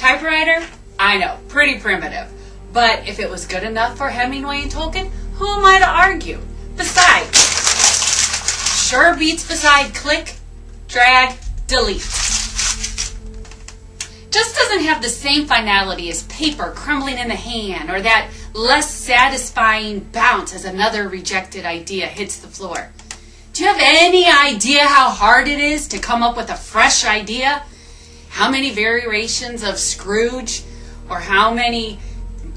Typewriter? I know, pretty primitive. But if it was good enough for Hemingway and Tolkien, who am I to argue? Besides, sure beats beside click, drag, delete. Just doesn't have the same finality as paper crumbling in the hand, or that less satisfying bounce as another rejected idea hits the floor. Do you have any idea how hard it is to come up with a fresh idea? How many variations of Scrooge, or how many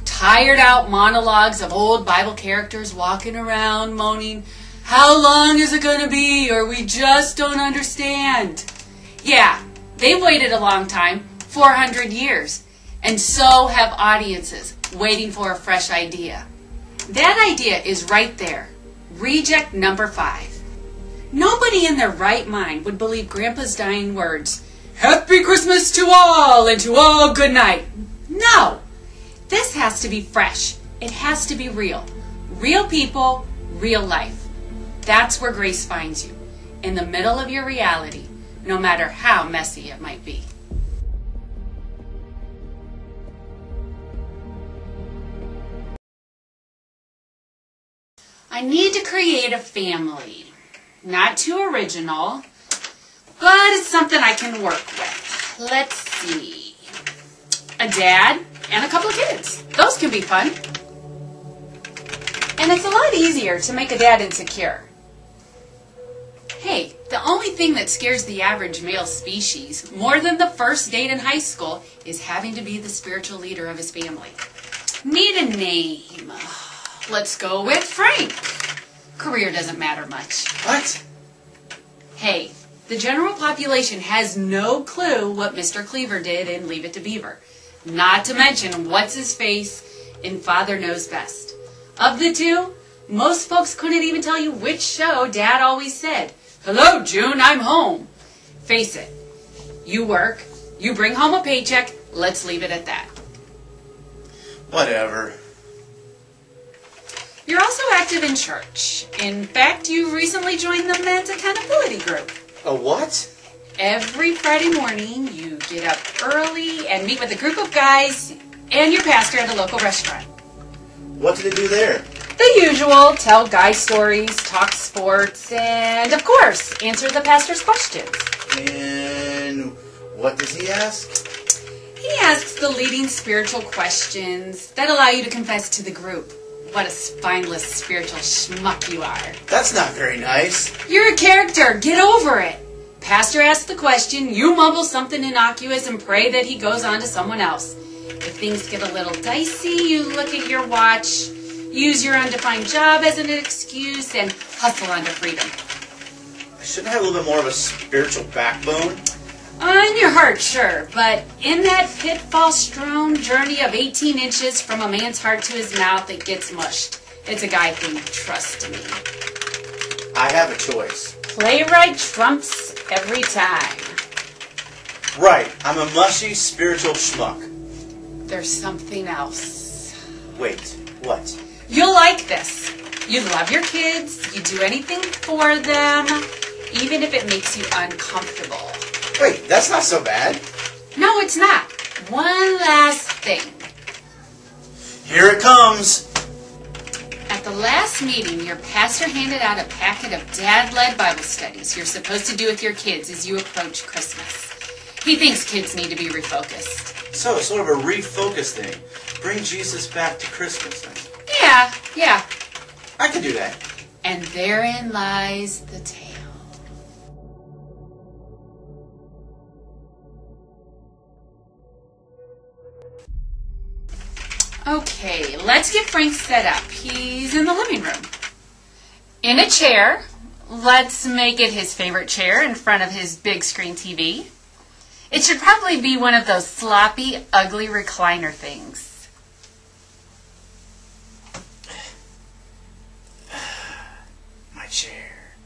tired out monologues of old Bible characters walking around moaning, "How long is it going to be?" or "We just don't understand." Yeah, they've waited a long time, 400 years, and so have audiences waiting for a fresh idea. That idea is right there. Reject number 5. Nobody in their right mind would believe Grandpa's dying words, "Happy Christmas to all, and to all good night." No! This has to be fresh. It has to be real. Real people, real life. That's where grace finds you, in the middle of your reality, no matter how messy it might be. I need to create a family. Not too original, but it's something I can work with. Let's see. A dad and a couple of kids. Those can be fun. And it's a lot easier to make a dad insecure. Hey, the only thing that scares the average male species more than the first date in high school is having to be the spiritual leader of his family. Need a name. Let's go with Frank. Career doesn't matter much. What? Hey, the general population has no clue what Mr. Cleaver did in Leave It to Beaver. Not to mention what's-his-face in Father Knows Best. Of the two, most folks couldn't even tell you which show Dad always said, "Hello, June, I'm home." Face it, you work, you bring home a paycheck, let's leave it at that. Whatever. You're also active in church. In fact, you recently joined the men's accountability group. A what? Every Friday morning, you get up early and meet with a group of guys and your pastor at a local restaurant. What do they do there? The usual, tell guy stories, talk sports, and of course, answer the pastor's questions. And what does he ask? He asks the leading spiritual questions that allow you to confess to the group what a spineless spiritual schmuck you are. That's not very nice. You're a character. Get over it. Pastor asks the question, you mumble something innocuous and pray that he goes on to someone else. If things get a little dicey, you look at your watch, use your undefined job as an excuse, and hustle on to freedom. I shouldn't have a little bit more of a spiritual backbone. In your heart, sure, but in that pitfall-strewn journey of 18 inches from a man's heart to his mouth, it gets mushed. It's a guy thing, trust me. I have a choice. Playwright trumps every time. Right, I'm a mushy spiritual schmuck. There's something else. Wait, what? You'll like this. You love your kids, you do anything for them, even if it makes you uncomfortable. Wait, that's not so bad. No, it's not. One last thing. Here it comes. At the last meeting, your pastor handed out a packet of dad-led Bible studies you're supposed to do with your kids as you approach Christmas. He thinks kids need to be refocused. So, sort of a refocus thing. Bring Jesus back to Christmas then. Yeah. I can do that. And therein lies the tale. Okay, let's get Frank set up. He's in the living room. In a chair. Let's make it his favorite chair in front of his big screen TV. It should probably be one of those sloppy, ugly recliner things. My chair.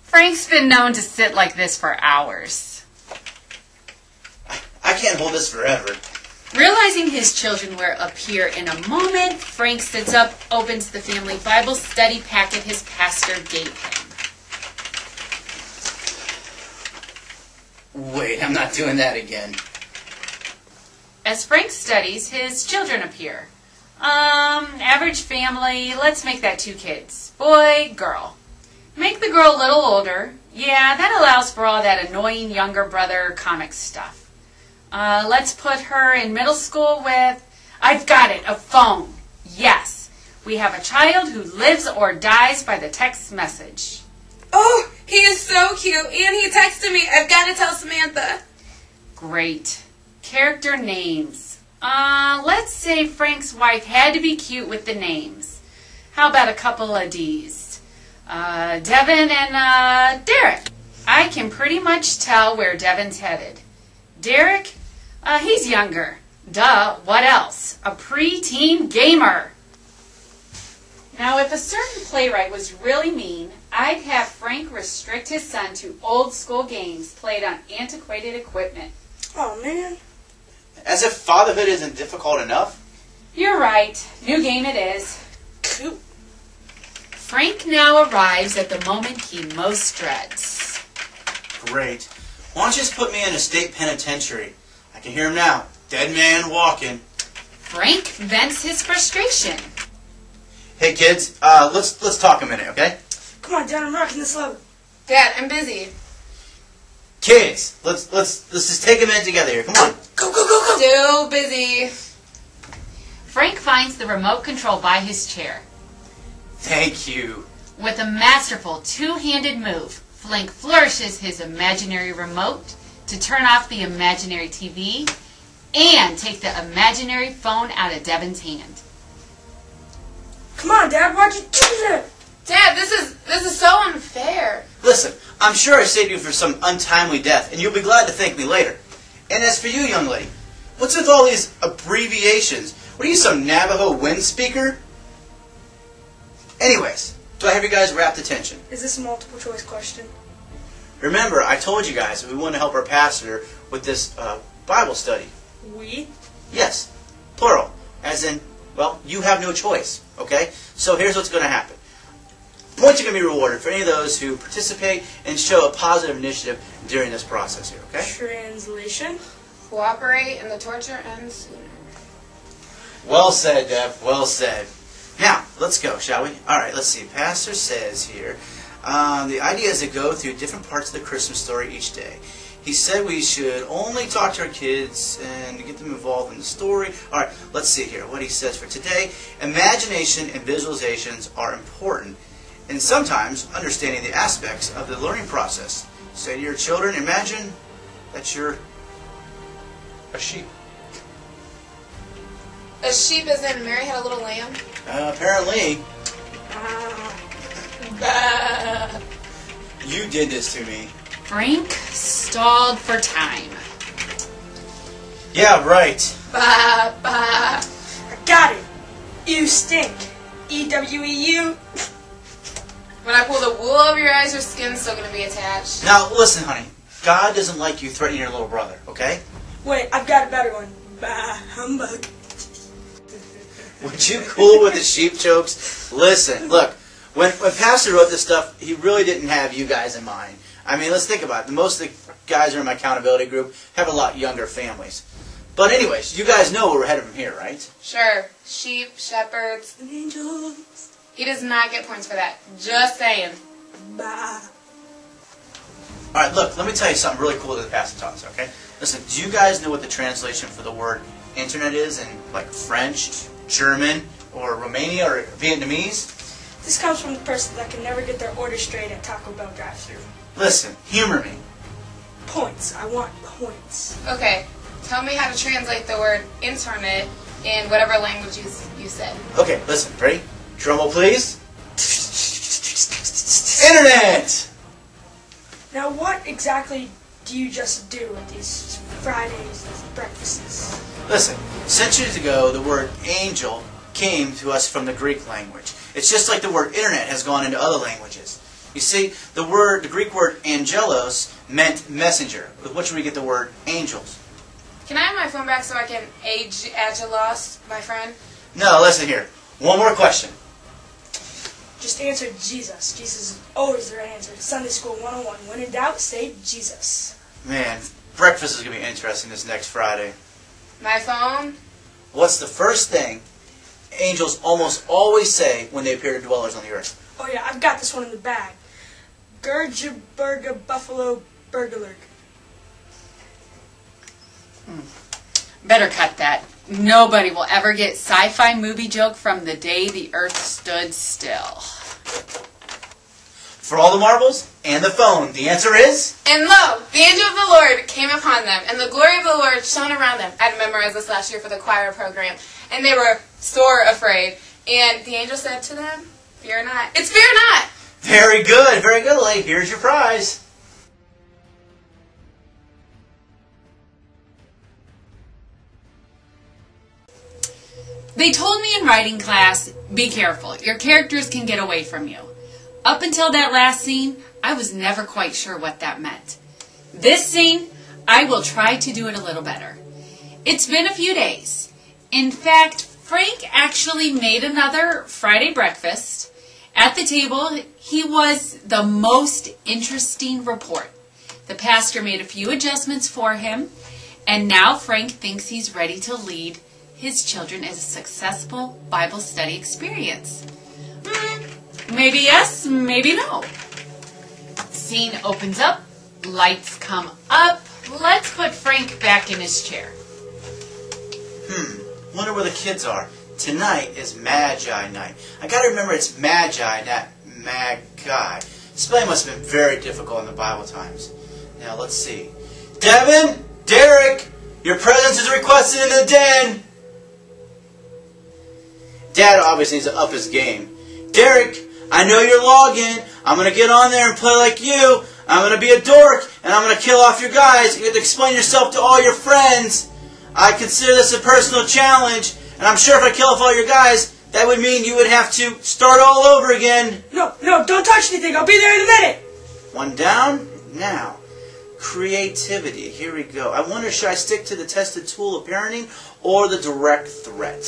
Frank's been known to sit like this for hours. I can't hold this forever. Realizing his children will appear in a moment, Frank sits up, opens the family Bible study packet his pastor gave him. Wait, I'm not doing that again. As Frank studies, his children appear. Average family, let's make that 2 kids. Boy, girl. Make the girl a little older. Yeah, that allows for all that annoying younger brother comic stuff. Let's put her in middle school with, I've got it, a phone. Yes, we have a child who lives or dies by the text message. Oh, he is so cute, and he texted me. I've got to tell Samantha. Great. Character names. Let's say Frank's wife had to be cute with the names. How about a couple of D's? Devin and Derek. I can pretty much tell where Devin's headed. Derek, he's younger. Duh, what else? A pre-teen gamer. Now, if a certain playwright was really mean, I'd have Frank restrict his son to old school games played on antiquated equipment. Oh, man. As if fatherhood isn't difficult enough. You're right. New game it is. Cool. Frank now arrives at the moment he most dreads. Great. Why don't you just put me in a state penitentiary? I can hear him now. Dead man walking. Frank vents his frustration. Hey kids, let's talk a minute, okay? Come on, Dad, I'm rocking this level. Dad, I'm busy. Kids, let's just take a minute together here. Come on. Go, go, go, go. Still busy. Frank finds the remote control by his chair. Thank you. With a masterful two-handed move, Frank flourishes his imaginary remote to turn off the imaginary TV and take the imaginary phone out of Devin's hand. Come on, Dad, why'd you do that? Dad, this is so unfair. Listen, I'm sure I saved you for some untimely death, and you'll be glad to thank me later. And as for you, young lady, what's with all these abbreviations? What are you, some Navajo wind speaker? Anyways, do I have you guys' rapt attention? Is this a multiple choice question? Remember, I told you guys that we want to help our pastor with this Bible study. We? Yes, plural, as in, well, you have no choice, okay? So here's what's going to happen. Points are going to be rewarded for any of those who participate and show a positive initiative during this process here, okay? Translation? Cooperate and the torture ends sooner. Well said, Dev, well said. Now, let's go, shall we? All right, let's see. Pastor says here, the idea is to go through different parts of the Christmas story each day. He said we should only talk to our kids and get them involved in the story. All right, let's see here what he says for today. Imagination and visualizations are important, and sometimes understanding the aspects of the learning process. Say to your children, imagine that you're a sheep. A sheep as in Mary had a little lamb? Apparently, Bah. you did this to me. Frank stalled for time. Yeah, right. Bah, bah. I got it. You stink. E-W-E-U. When I pull the wool over your eyes, your skin's still going to be attached. Now, listen, honey. God doesn't like you threatening your little brother, okay? Wait, I've got a better one. Bah, humbug. Would you cool with the sheep jokes? Listen, look. When Pastor wrote this stuff, he really didn't have you guys in mind. I mean, let's think about it. Most of the guys who are in my accountability group have a lot younger families. But anyways, you guys know where we're headed from here, right? Sure. Sheep, shepherds. Angels. He does not get points for that. Just saying. Bah. All right, look, let me tell you something really cool that the pastor taught us, okay? Listen, do you guys know what the translation for the word internet is in, like, French, German, or Romania, or Vietnamese? This comes from the person that can never get their order straight at Taco Bell drive-thru. Listen, humor me. Points. I want points. Okay. Tell me how to translate the word internet in whatever language you said. Okay, listen, ready? Drum roll, please. Internet! Now, what exactly do you just do with these Fridays breakfasts? Listen, centuries ago, the word angel came to us from the Greek language. It's just like the word internet has gone into other languages. You see, the Greek word angelos meant messenger, with which we get the word angels. Can I have my phone back so I can agilos, my friend? No, listen here. One more question. Just answer Jesus. Jesus is always the right answer. Sunday School 101. When in doubt, say Jesus. Man, breakfast is going to be interesting this next Friday. My phone? What's the first thing angels almost always say when they appear to dwellers on the earth? Oh yeah, I've got this one in the bag. Gurjaburga Buffalo Burglar. Better cut that. Nobody will ever get sci-fi movie joke from the day the earth stood still. For all the marbles and the phone, the answer is... And lo, the angel of the Lord came upon them, and the glory of the Lord shone around them. I had to memorize this last year for the choir program. And they were sore afraid. And the angel said to them, fear not. It's fear not! Very good, Lee. Here's your prize. They told me in writing class, be careful. Your characters can get away from you. Up until that last scene, I was never quite sure what that meant. This scene, I will try to do it a little better. It's been a few days. In fact, Frank actually made another Friday breakfast. At the table, he was the most interesting report. The pastor made a few adjustments for him, and now Frank thinks he's ready to lead his children as a successful Bible study experience. Maybe yes, maybe no. Scene opens up, lights come up. Let's put Frank back in his chair. Wonder where the kids are. Tonight is Magi night. I gotta remember it's Magi, not Magi. Spelling must have been very difficult in the Bible times. Now let's see. Devin, Derek, your presence is requested in the den. Dad obviously needs to up his game. Derek, I know you're logging. I'm going to get on there and play like you. I'm going to be a dork, and I'm going to kill off your guys. You have to explain yourself to all your friends. I consider this a personal challenge, and I'm sure if I kill off all your guys, that would mean you would have to start all over again. No, don't touch anything. I'll be there in a minute. One down. Now, creativity. Here we go. I wonder, should I stick to the tested tool of parenting or the direct threat?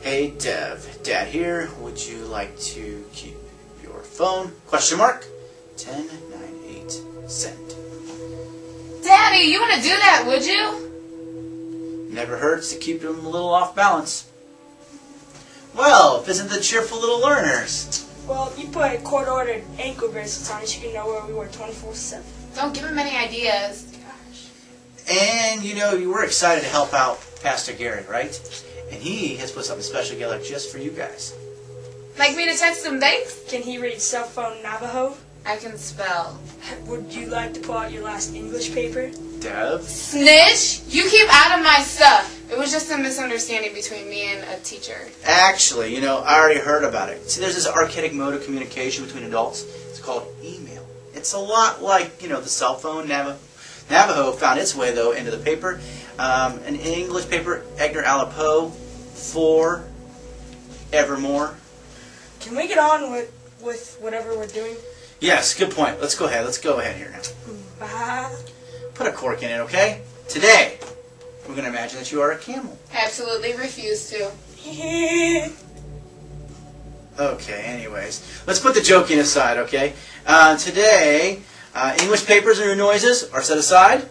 Hey, Dev. Dad here. Would you like to keep your phone? Question mark. 1098 send. Daddy, you want to do that, would you? Never hurts to keep them a little off balance. Well, isn't the cheerful little learners? Well, you put court-ordered ankle bracelets on it, you can know where we were 24/7. Don't give him any ideas. And, you know, you were excited to help out Pastor Gary, right? And he has put something special together just for you guys. Like me to text him thanks? Can he read cell phone Navajo? I can spell. Would you like to pull out your last English paper? Dev? Snitch! You keep out of my stuff. It was just a misunderstanding between me and a teacher. Actually, you know, I already heard about it. See, there's this archaic mode of communication between adults. It's called email. It's a lot like, you know, the cell phone. Navajo found its way, though, into the paper. An English paper, Edgar Allan Poe, for Evermore. Can we get on with whatever we're doing? Yes, good point. Let's go ahead. Let's go ahead here now. Bye. Put a cork in it, okay? Today, we're going to imagine that you are a camel. Absolutely refuse to. Okay, anyways. Let's put the joking aside, okay? Today, English papers and your noises are set aside.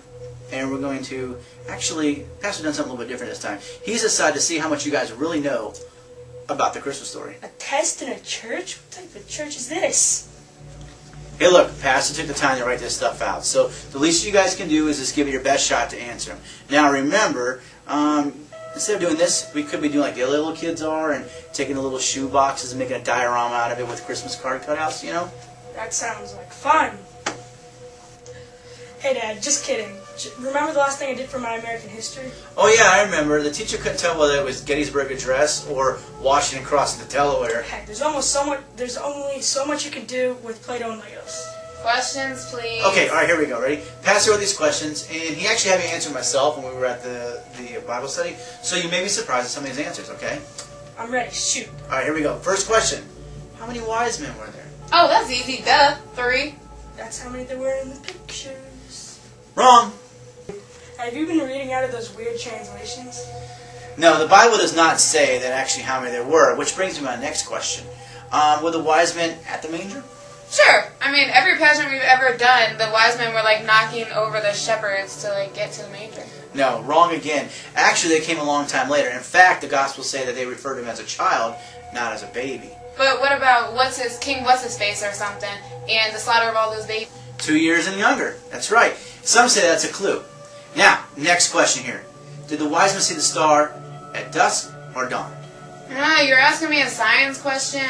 And we're going to, actually, Pastor done something a little bit different this time. He's decided to see how much you guys really know about the Christmas story. A test in a church? What type of church is this? Hey, look, Pastor took the time to write this stuff out. So the least you guys can do is just give it your best shot to answer them. Now, remember, instead of doing this, we could be doing like the other little kids are and taking the little shoe boxes and making a diorama out of it with Christmas card cutouts, you know? That sounds like fun. Hey, Dad, just kidding. Remember the last thing I did for my American history? Oh, yeah, I remember. The teacher couldn't tell whether it was Gettysburg Address or Washington crossing the Delaware. Heck, there's only so much you can do with Play-Doh and Legos. Questions, please. Okay, all right, here we go. Ready? Pastor wrote these questions, and he actually had me answer myself when we were at the Bible study. So you may be surprised at some of these answers, okay? I'm ready. Shoot. All right, here we go. First question. How many wise men were there? Oh, that's easy. Duh. 3. That's how many there were in the pictures. Wrong. Have you been reading out of those weird translations? No, the Bible does not say that actually how many there were, which brings me to my next question. Were the wise men at the manger? Sure. I mean, every pageant we've ever done, the wise men were like knocking over the shepherds to like get to the manger. No, wrong again. Actually, they came a long time later. In fact, the Gospels say that they referred to him as a child, not as a baby. But what about King What's-His-Face or something, and the slaughter of all those babies? 2 years and younger. That's right. Some say that's a clue. Now, next question here. Did the wise men see the star at dusk or dawn? Ah, you're asking me a science question.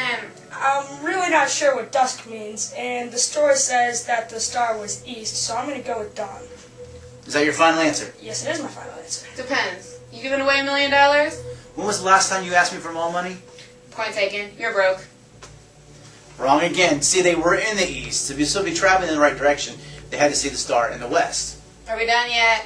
I'm really not sure what dusk means, and the story says that the star was east, so I'm going to go with dawn. Is that your final answer? Yes, it is my final answer. Depends. You giving away $1 million? When was the last time you asked me for more money? Point taken. You're broke. Wrong again. See, they were in the east. If you still be traveling in the right direction, they had to see the star in the west. Are we done yet?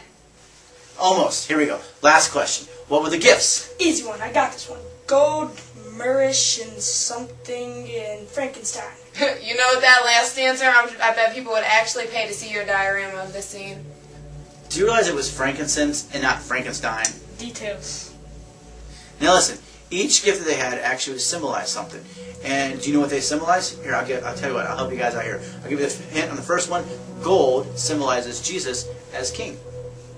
Almost. Here we go. Last question. What were the gifts? Easy one, I got this one. Gold, myrrh, and something, and Frankenstein. You know, with that last answer, I bet people would actually pay to see your diorama of this scene. Do you realize it was frankincense and not Frankenstein? Details. Now listen, each gift that they had actually symbolized something. And do you know what they symbolize? Here, I'll tell you what, I'll help you guys out here. I'll give you the hint on the first one. Gold symbolizes Jesus as king.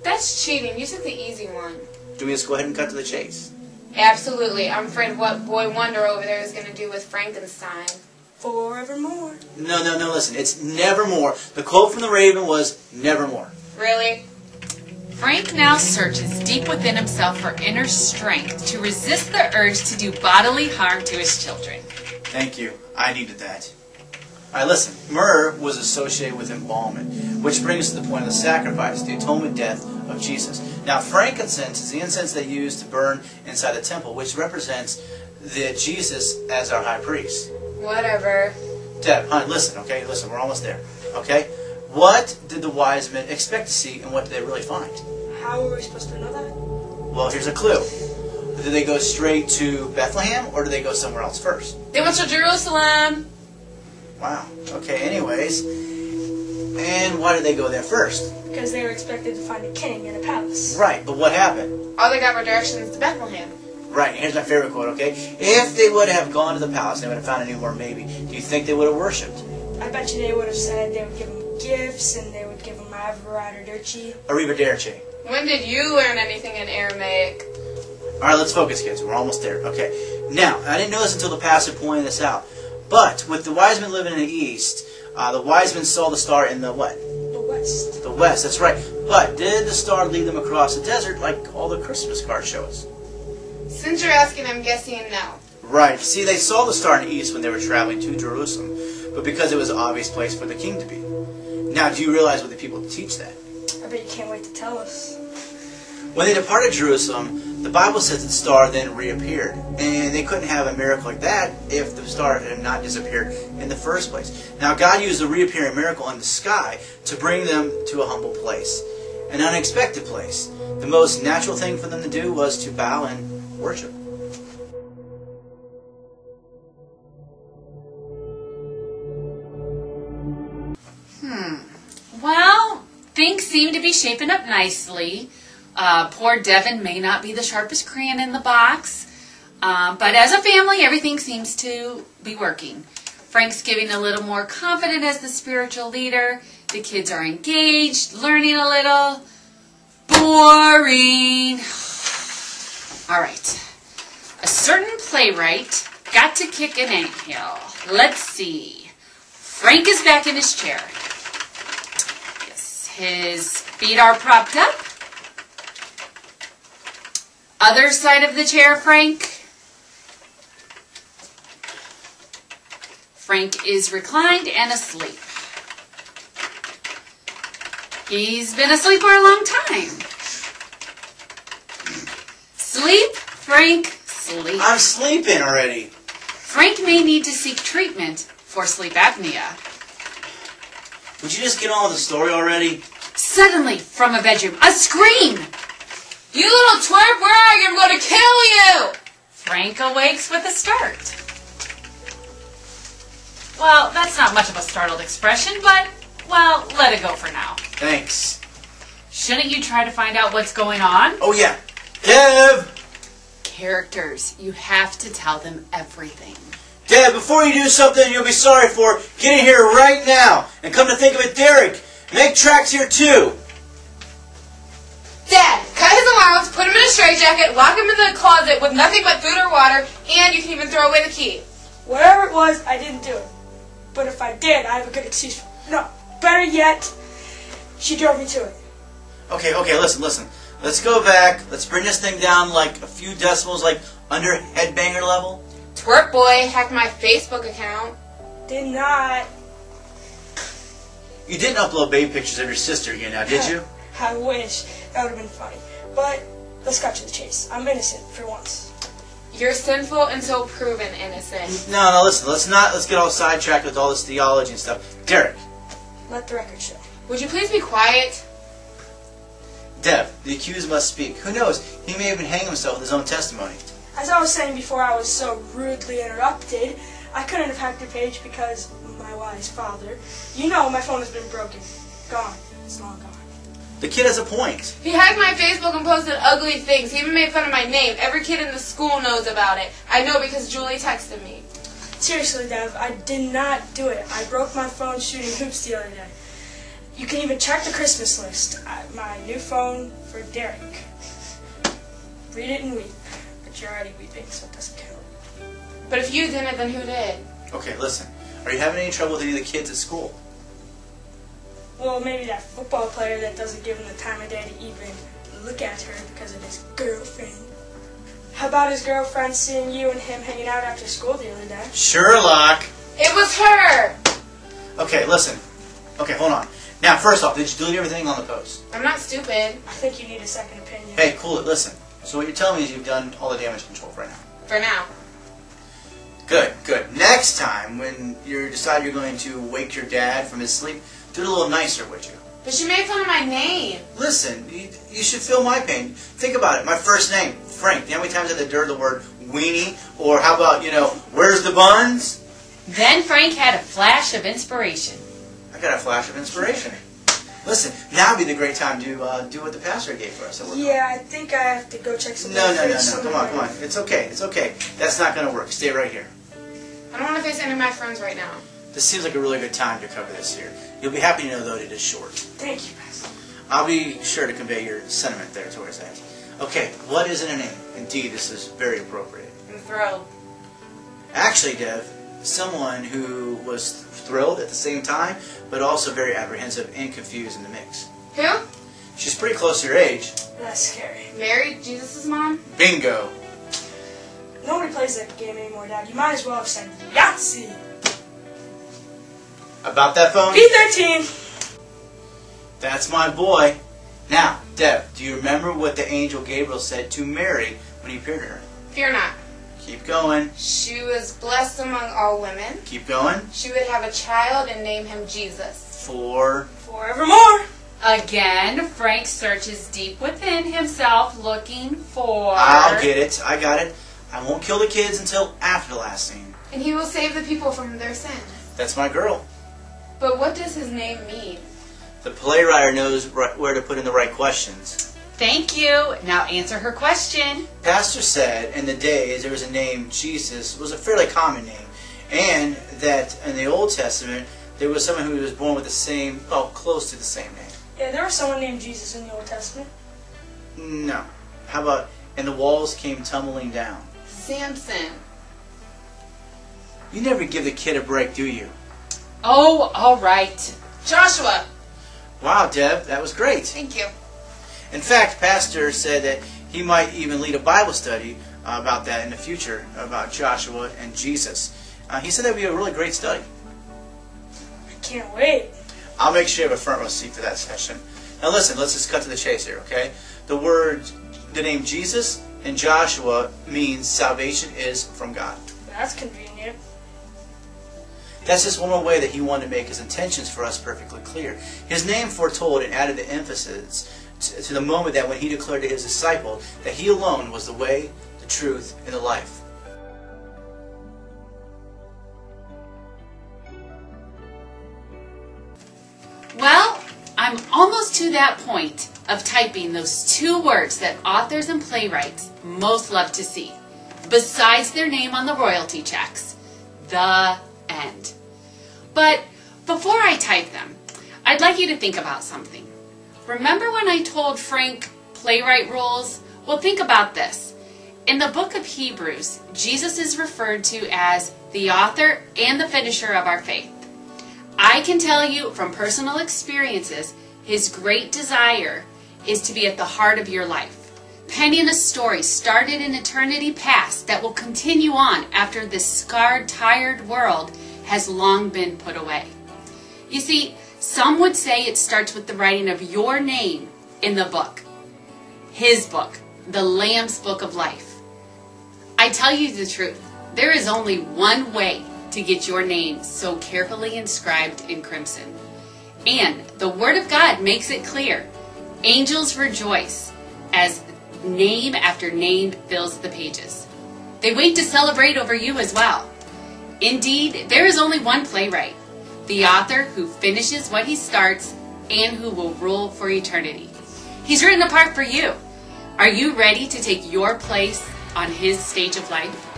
That's cheating. You took the easy one. Do we just go ahead and cut to the chase? Absolutely. I'm afraid of what Boy Wonder over there is going to do with Frankenstein. Forevermore. No, listen. It's nevermore. The quote from the Raven was nevermore. Really? Frank now searches deep within himself for inner strength to resist the urge to do bodily harm to his children. Thank you. I needed that. Alright, listen. Myrrh was associated with embalming, which brings us to the point of the sacrifice, the atonement death of Jesus. Now, frankincense is the incense they used to burn inside the temple, which represents the Jesus as our high priest. Whatever. Deb, honey, listen, okay? Listen, we're almost there, okay? What did the wise men expect to see, and what did they really find? How were we supposed to know that? Well, here's a clue. Did they go straight to Bethlehem, or did they go somewhere else first? They went to Jerusalem. Wow. Okay, anyways. And why did they go there first? Because they were expected to find a king in a palace. Right, but what happened? All they got were directions to Bethlehem. Right, here's my favorite quote, okay? If they would have gone to the palace, they would have found a newborn baby. Do you think they would have worshipped? I bet you they would have said they would give him gifts, and they would give him Arrivederci. Arrivederci. When did you learn anything in Aramaic? Alright, let's focus, kids. We're almost there. Okay. Now, I didn't know this until the pastor pointed this out. But, with the wise men living in the east, the wise men saw the star in the what? The west. The west, that's right. But, did the star lead them across the desert like all the Christmas cards show us? Since you're asking, I'm guessing no. Right. See, they saw the star in the east when they were traveling to Jerusalem, but because it was an obvious place for the king to be. Now, do you realize what the people teach that? I bet you can't wait to tell us. When they departed Jerusalem, the Bible says that the star then reappeared. And they couldn't have a miracle like that if the star had not disappeared in the first place. Now, God used the reappearing miracle in the sky to bring them to a humble place, an unexpected place. The most natural thing for them to do was to bow and worship. Well, things seem to be shaping up nicely. Poor Devin may not be the sharpest crayon in the box, but as a family, everything seems to be working. Frank's getting a little more confident as the spiritual leader. The kids are engaged, learning a little. Boring. All right. A certain playwright got to kick an anthill. Let's see. Frank is back in his chair. Yes, his feet are propped up. Other side of the chair, Frank. Frank is reclined and asleep. He's been asleep for a long time. Sleep, Frank, sleep. I'm sleeping already. Frank may need to seek treatment for sleep apnea. Would you just get on with the story already? Suddenly, from a bedroom, a scream! You little twerp, where are you? I'm going to kill you! Frank awakes with a start. Well, that's not much of a startled expression, but, well, let it go for now. Thanks. Shouldn't you try to find out what's going on? Oh, yeah. Dev! Characters, you have to tell them everything. Dad, before you do something you'll be sorry for, get in here right now. And come to think of it, Derek, make tracks here too. Dad, cut his allowance, put him in a straitjacket, lock him in the closet with nothing but food or water, and you can even throw away the key. Whatever it was, I didn't do it. But if I did, I have a good excuse for it. No, better yet, she drove me to it. Okay, listen. Let's go back. Let's bring this thing down like a few decimals, like under headbanger level. Twerk boy hacked my Facebook account. Did not. You didn't upload baby pictures of your sister again now, did you? I wish. That would have been funny. But let's cut to the chase. I'm innocent for once. You're sinful until proven innocent. No, listen. Let's get all sidetracked with all this theology and stuff. Derek. Let the record show. Would you please be quiet? Dev, the accused must speak. Who knows? He may even hang himself with his own testimony. As I was saying before I was so rudely interrupted, I couldn't have hacked your page because my wise father. You know my phone has been broken. Gone. It's long gone. The kid has a point. He hacked my Facebook and posted ugly things. He even made fun of my name. Every kid in the school knows about it. I know because Julie texted me. Seriously, Dev, I did not do it. I broke my phone shooting hoops the other day. You can even check the Christmas list. My new phone for Derek. Read it and weep. But you're already weeping, so it doesn't count. But if you didn't, then who did? Okay, listen. Are you having any trouble with any of the kids at school? Well, maybe that football player that doesn't give him the time of day to even look at her because of his girlfriend. How about his girlfriend seeing you and him hanging out after school the other day? Sherlock. It was her! Okay, listen. Okay, hold on. Now, first off, did you delete everything on the post? I'm not stupid. I think you need a second opinion. Hey, cool it. Listen. So what you're telling me is you've done all the damage control for now. For now. Good. Next time, when you decide you're going to wake your dad from his sleep, do it a little nicer, would you? But she made fun of my name. Listen, you should feel my pain. Think about it. My first name, Frank. You know how many times I had to hear the word weenie? Or how about, where's the buns? Then Frank had a flash of inspiration. I got a flash of inspiration. Listen, now would be the great time to do what the pastor gave for us. Yeah, I think I have to go check some. No. Come on. It's okay. That's not going to work. Stay right here. I don't want to face any of my friends right now. This seems like a really good time to cover this here. You'll be happy to know, though, that it is short. Thank you, Pastor. I'll be sure to convey your sentiment there towards that. Okay, what is in a name? Indeed, this is very appropriate. I'm thrilled. Actually, Dev, someone who was thrilled at the same time, but also very apprehensive and confused in the mix. Who? She's pretty close to your age. That's scary. Mary, Jesus' mom? Bingo. Nobody plays that game anymore, Dad. You might as well have said Yahtzee. About that phone? P13. That's my boy. Now, Deb, do you remember what the angel Gabriel said to Mary when he appeared to her? Fear not. Keep going. She was blessed among all women. Keep going. She would have a child and name him Jesus. Forevermore. Again, Frank searches deep within himself looking for... I'll get it. I got it. I won't kill the kids until after the last scene. And he will save the people from their sin. That's my girl. But what does his name mean? The playwright knows where to put in the right questions. Thank you. Now answer her question. Pastor said in the days there was a name, Jesus, was a fairly common name. And that in the Old Testament, there was someone who was born with the same, close to the same name. Yeah, there was someone named Jesus in the Old Testament. No. How about, and the walls came tumbling down? Samson. You never give the kid a break, do you? Oh, all right. Joshua. Wow, Deb, that was great. Thank you. In fact, Pastor said that he might even lead a Bible study about that in the future, about Joshua and Jesus. He said that would be a really great study. I can't wait. I'll make sure you have a front row seat for that session. Now listen, let's just cut to the chase here, okay? The name Jesus and Joshua means salvation is from God. That's convenient. That's just one more way that he wanted to make his intentions for us perfectly clear. His name foretold and added the emphasis to the moment that when he declared to his disciple that he alone was the way, the truth, and the life. Well, I'm almost to that point of typing those two words that authors and playwrights most love to see, besides their name on the royalty checks. The end. But before I type them, I'd like you to think about something. Remember when I told Frank, playwright rules? Well, think about this. In the book of Hebrews, Jesus is referred to as the author and the finisher of our faith. I can tell you from personal experiences, his great desire is to be at the heart of your life, penning a story started in eternity past that will continue on after this scarred, tired world has long been put away. You see, some would say it starts with the writing of your name in the book, his book, the Lamb's Book of Life. I tell you the truth, there is only one way to get your name so carefully inscribed in crimson. And the Word of God makes it clear. Angels rejoice as name after name fills the pages. They wait to celebrate over you as well. Indeed, there is only one playwright, the author who finishes what he starts and who will rule for eternity. He's written a part for you. Are you ready to take your place on his stage of life?